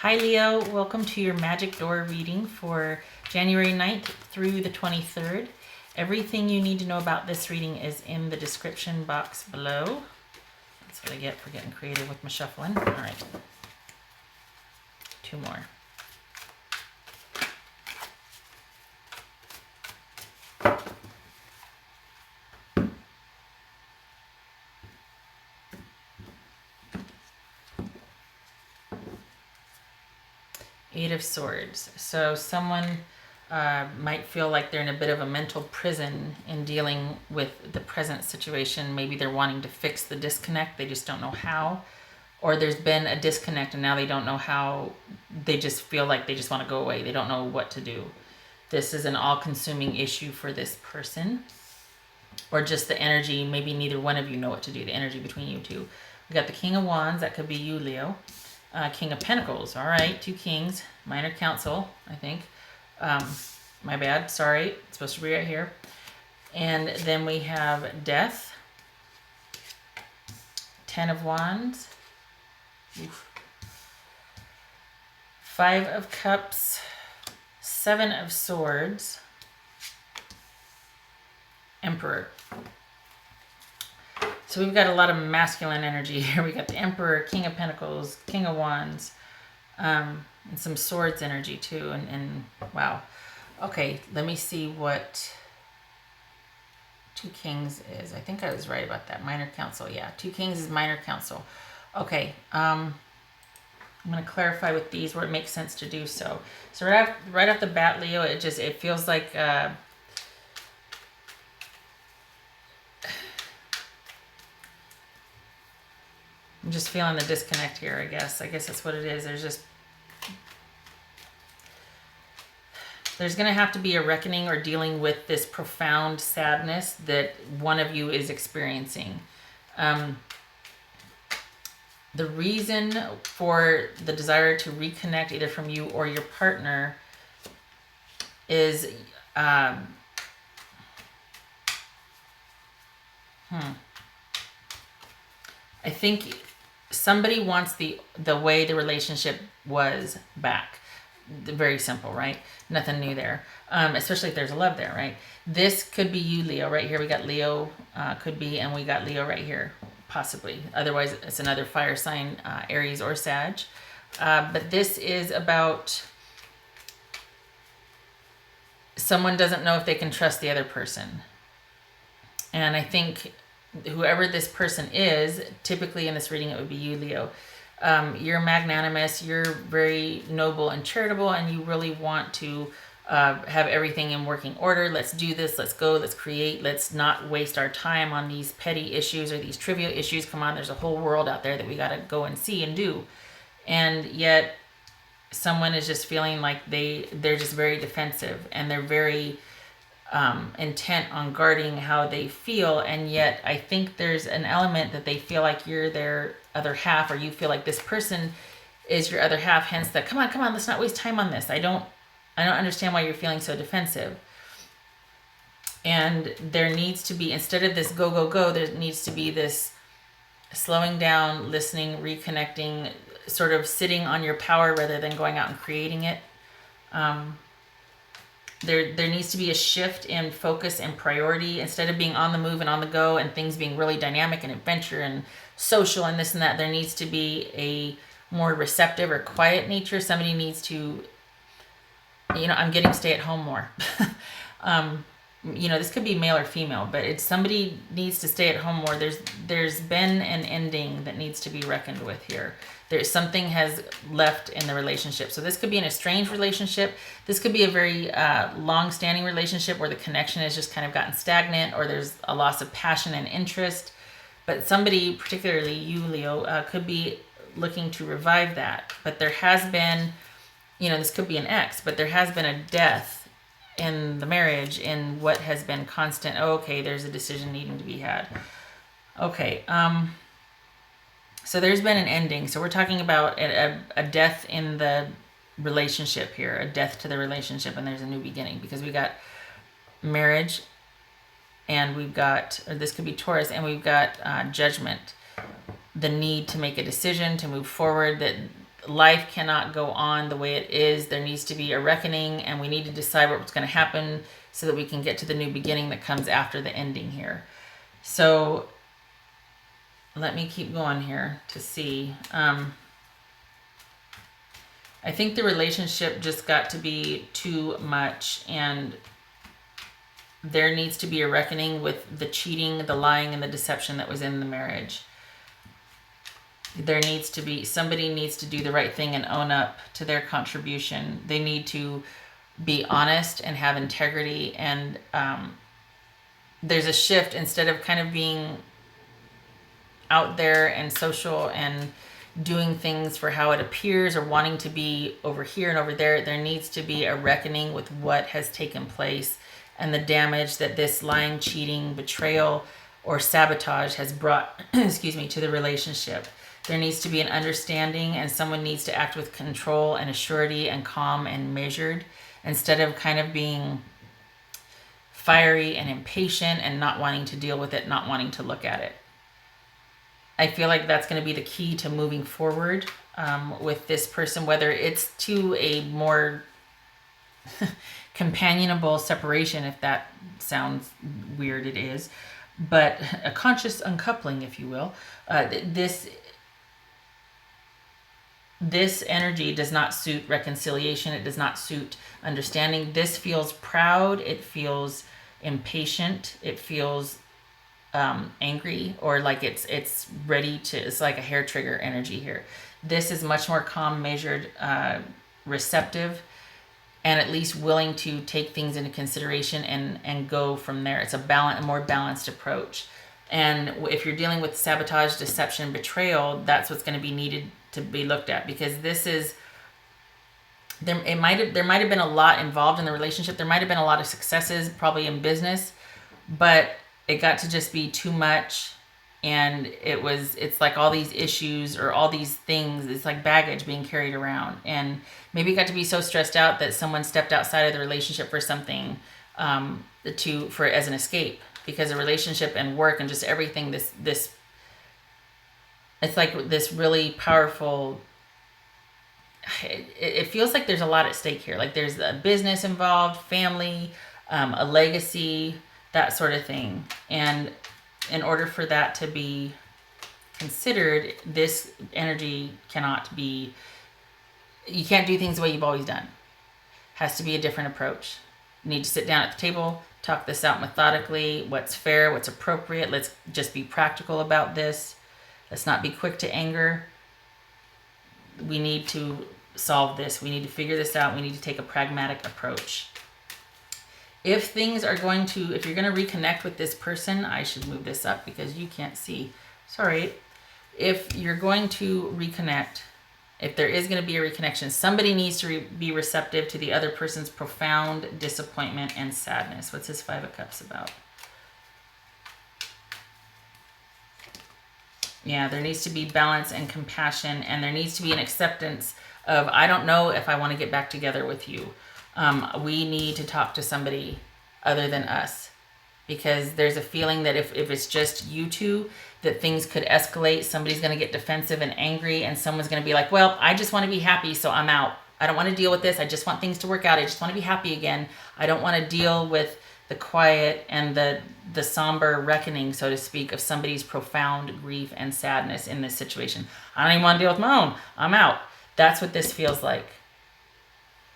Hi Leo, welcome to your Magic Door reading for January 9th through the 23rd. Everything you need to know about this reading is in the description box below. That's what I get for getting creative with my shuffling. All right, two more. Eight of Swords. So someone might feel like they're in a bit of a mental prison in dealing with the present situation. Maybe they're wanting to fix the disconnect. They just don't know how. Or there's been a disconnect and now they don't know how. They just feel like they just want to go away. They don't know what to do. This is an all-consuming issue for this person. Or just the energy. Maybe neither one of you know what to do. The energy between you two. We got the King of Wands. That could be you, Leo. King of Pentacles. All right, two kings. Minor Council, I think. My bad. Sorry. It's supposed to be right here. And then we have Death. Ten of Wands. Oof. Five of Cups. Seven of Swords. Emperor. So we've got a lot of masculine energy here. We got the Emperor, King of Pentacles, King of Wands, and some Swords energy too. And wow. Okay, let me see what two kings is. I think I was right about that. Minor Council. Yeah, two kings is Minor Council. Okay. I'm going to clarify with these where it makes sense to do so. So right off the bat, Leo, it feels like I'm just feeling the disconnect here, I guess. I guess that's what it is. There's going to have to be a reckoning or dealing with this profound sadness that one of you is experiencing. The reason for the desire to reconnect either from you or your partner is I think somebody wants the way the relationship was back. Very simple, right? Nothing new there. Especially if there's a love there, right? This could be you, Leo, right here. We got Leo, could be, and we got Leo right here, possibly. Otherwise, it's another fire sign, Aries or Sag. But this is about someone doesn't know if they can trust the other person. And I think whoever this person is, typically in this reading, it would be you, Leo. You're magnanimous, you're very noble and charitable, and you really want to have everything in working order. Let's do this, let's go, let's create, let's not waste our time on these petty issues or these trivial issues. Come on, there's a whole world out there that we got to go and see and do. And yet someone is just feeling like they're just very defensive, and they're very intent on guarding how they feel. And yet I think there's an element that they feel like you're their other half, or you feel like this person is your other half, hence that come on, let's not waste time on this. I don't understand why you're feeling so defensive. And there needs to be, instead of this go go go, there needs to be this slowing down, listening, reconnecting, sort of sitting on your power rather than going out and creating it. There needs to be a shift in focus and priority. Instead of being on the move and on the go and things being really dynamic and adventure and social and this and that, there needs to be a more receptive or quiet nature. Somebody needs to, I'm getting stay at home more. This could be male or female, but somebody needs to stay at home more. There's been an ending that needs to be reckoned with here. Something has left in the relationship. So this could be an estranged relationship. This could be a very long-standing relationship where the connection has just kind of gotten stagnant, or there's a loss of passion and interest. But somebody, particularly you, Leo, could be looking to revive that. But there has been, this could be an ex, but there has been a death in the marriage, in what has been constant. Oh, okay, there's a decision needing to be had. Okay, so there's been an ending. So we're talking about a death in the relationship here, a death to the relationship, and there's a new beginning, because we got marriage, and we've got, or this could be Taurus, and we've got judgment, the need to make a decision, to move forward, that life cannot go on the way it is. There needs to be a reckoning, and we need to decide what's going to happen so that we can get to the new beginning that comes after the ending here. So let me keep going here to see. I think the relationship just got to be too much, and there needs to be a reckoning with the cheating, the lying, and the deception that was in the marriage. There needs to be, somebody needs to do the right thing and own up to their contribution. They need to be honest and have integrity, and there's a shift. Instead of kind of being out there and social and doing things for how it appears or wanting to be over here and over there, there needs to be a reckoning with what has taken place and the damage that this lying, cheating, betrayal, or sabotage has brought to the relationship. There needs to be an understanding, and someone needs to act with control and assurity and calm and measured, instead of kind of being fiery and impatient and not wanting to deal with it, not wanting to look at it. I feel like that's going to be the key to moving forward with this person, whether it's to a more companionable separation, if that sounds weird, it is, but a conscious uncoupling, if you will. This energy does not suit reconciliation. It does not suit understanding. This feels proud. It feels impatient. It feels angry, or like it's ready to, it's like a hair trigger energy here. This is much more calm, measured, receptive, and at least willing to take things into consideration and go from there. It's a more balanced approach. And if you're dealing with sabotage, deception, betrayal, that's what's going to be needed to be looked at, because this is, there might have been a lot involved in the relationship. There might have been a lot of successes, probably in business, but it got to just be too much. And it's like all these issues or all these things, it's like baggage being carried around. And maybe it got to be so stressed out that someone stepped outside of the relationship for something, as an escape, because the relationship and work and just everything, this it's like this really powerful, it feels like there's a lot at stake here. Like there's a business involved, family, a legacy, that sort of thing. And in order for that to be considered, this energy cannot be, you can't do things the way you've always done. Has to be a different approach. You need to sit down at the table, talk this out methodically, what's fair, what's appropriate. Let's just be practical about this. Let's not be quick to anger. We need to solve this. We need to figure this out. We need to take a pragmatic approach. If you're going to reconnect with this person, I should move this up because you can't see. Sorry. If you're going to reconnect, if there is going to be a reconnection, somebody needs to be receptive to the other person's profound disappointment and sadness. What's this 5 of Cups about? Yeah, there needs to be balance and compassion, and there needs to be an acceptance of, I don't know if I want to get back together with you. We need to talk to somebody other than us, because there's a feeling that if it's just you two, that things could escalate. Somebody's going to get defensive and angry, and someone's going to be like, well, I just want to be happy, so I'm out. I don't want to deal with this. I just want things to work out. I just want to be happy again. I don't want to deal with the quiet and the somber reckoning, so to speak, of somebody's profound grief and sadness in this situation. I don't even want to deal with my own. I'm out. That's what this feels like.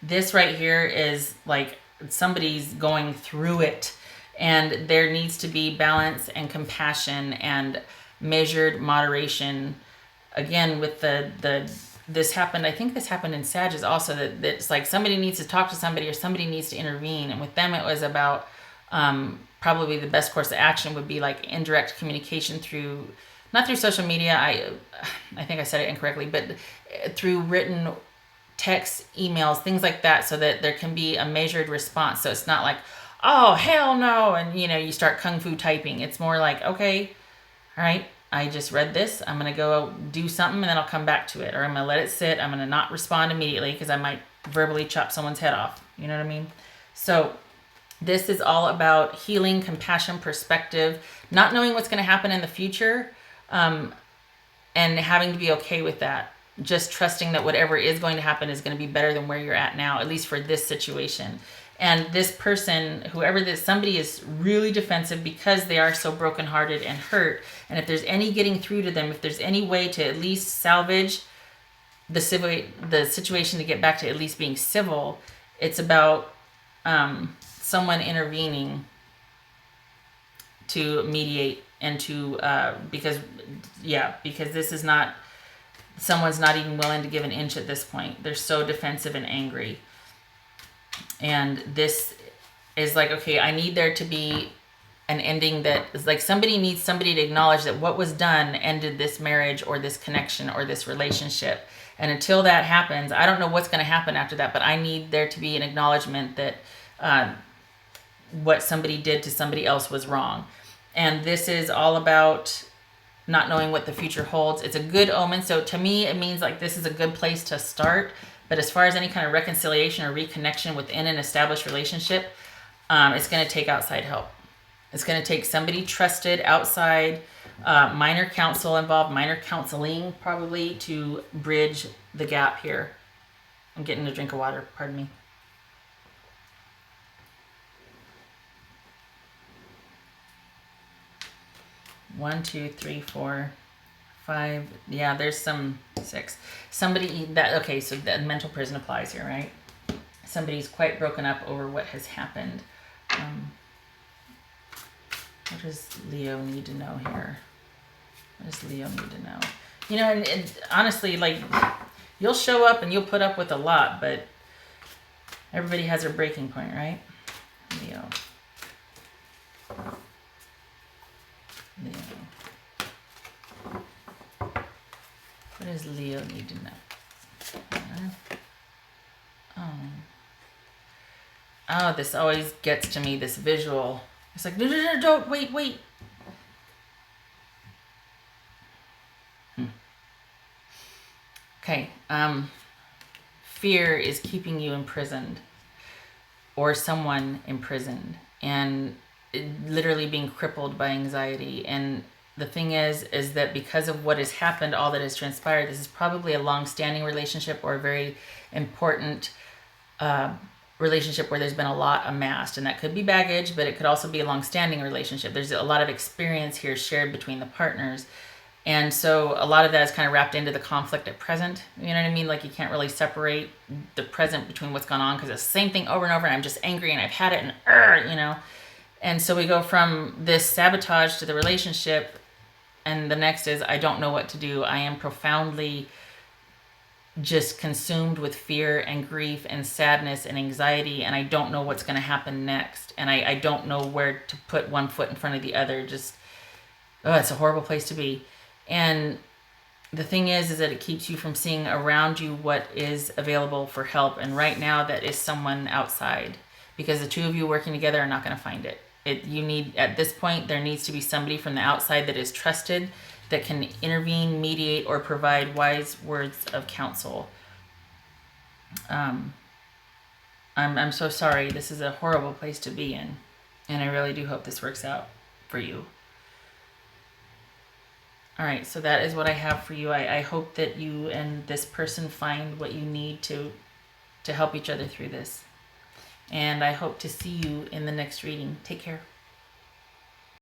This right here is like somebody's going through it, and there needs to be balance and compassion and measured moderation. Again, with this happened, I think this happened in Sagittarius also, that it's like somebody needs to talk to somebody or somebody needs to intervene. And with them, it was about probably the best course of action would be like indirect communication not through social media. I think I said it incorrectly, but through written texts, emails, things like that, so that there can be a measured response. So it's not like, oh, hell no, and you start kung fu typing. It's more like, okay, all right, I just read this. I'm going to go do something, and then I'll come back to it. Or I'm going to let it sit. I'm going to not respond immediately because I might verbally chop someone's head off. You know what I mean? So this is all about healing, compassion, perspective, not knowing what's going to happen in the future, and having to be okay with that. just trusting that whatever is going to happen is going to be better than where you're at now, at least for this situation. And this person, whoever this, somebody is really defensive because they are so brokenhearted and hurt. And if there's any getting through to them, if there's any way to at least salvage the situation to get back to at least being civil, it's about someone intervening to mediate and to because this is not, someone's not even willing to give an inch at this point. They're so defensive and angry. And this is like, okay, I need there to be an ending that is like, somebody needs somebody to acknowledge that what was done ended this marriage or this connection or this relationship. And until that happens, I don't know what's going to happen after that, but I need there to be an acknowledgement that what somebody did to somebody else was wrong. And this is all about not knowing what the future holds. It's a good omen. So to me, it means like this is a good place to start. But as far as any kind of reconciliation or reconnection within an established relationship, it's going to take outside help. It's going to take somebody trusted outside, minor counsel involved, minor counseling probably, to bridge the gap here. I'm getting a drink of water, pardon me. One, two, three, four, five. Yeah, there's some 6. Somebody that, okay, so the mental prison applies here, right? Somebody's quite broken up over what has happened. What does Leo need to know here? What does Leo need to know? You know, and honestly, like, you'll show up and you'll put up with a lot, but everybody has their breaking point, right? Leo. What does Leo need to know? Oh, this always gets to me, this visual. It's like, no, don't, wait. Okay, fear is keeping you imprisoned, or someone imprisoned, and literally being crippled by anxiety. And the thing is that because of what has happened, all that has transpired, this is probably a long-standing relationship or a very important relationship where there's been a lot amassed. And that could be baggage, but it could also be a long-standing relationship. There's a lot of experience here shared between the partners. And so a lot of that is kind of wrapped into the conflict at present. You know what I mean? Like, you can't really separate the present between what's gone on, because it's the same thing over and over, and I'm just angry and I've had it, and you know. And so we go from this sabotage to the relationship, and the next is, I don't know what to do. I am profoundly just consumed with fear and grief and sadness and anxiety, and I don't know what's going to happen next. And I don't know where to put one foot in front of the other. Just, it's a horrible place to be. And the thing is that it keeps you from seeing around you what is available for help. And right now, that is someone outside, because the two of you working together are not going to find it. You need, at this point, there needs to be somebody from the outside that is trusted, that can intervene, mediate, or provide wise words of counsel. I'm so sorry. This is a horrible place to be in, and I really do hope this works out for you. All right, so that is what I have for you. I hope that you and this person find what you need to help each other through this. And I hope to see you in the next reading. Take care.